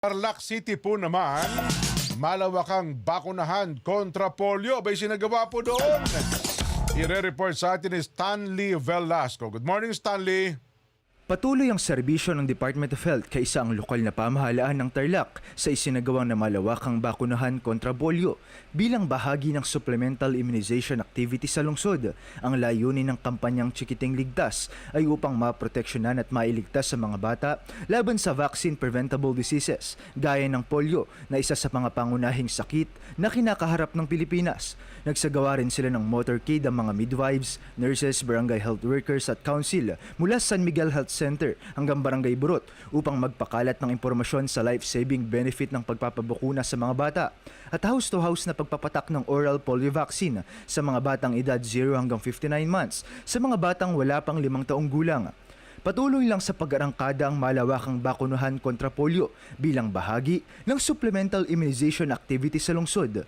Tarlac City po naman, malawakang bakunahan kontra polio. Abay sinagawa po doon. Ire-report sa atin ni Stanley Velasco. Good morning, Stanley. Patuloy ang serbisyo ng Department of Health kaisa ang lokal na pamahalaan ng Tarlac sa isinagawang na malawakang bakunahan kontra polio bilang bahagi ng supplemental immunization activity sa lungsod. Ang layunin ng kampanyang Chikiting Ligtas ay upang maproteksyonan at mailigtas sa mga bata laban sa vaccine-preventable diseases gaya ng polio na isa sa mga pangunahing sakit na kinakaharap ng Pilipinas. Nagsagawa rin sila ng motorcade ang mga midwives, nurses, barangay health workers at council mula San Miguel Health Center hanggang Barangay Burot upang magpakalat ng impormasyon sa life-saving benefit ng pagpapabakuna sa mga bata at house-to-house na pagpapatak ng oral polio vaccine sa mga batang edad 0 hanggang 59 months sa mga batang wala pang 5 taong gulang. Patuloy lang sa pag-arangkada ang malawakang bakunahan kontra polio bilang bahagi ng supplemental immunization activity sa lungsod.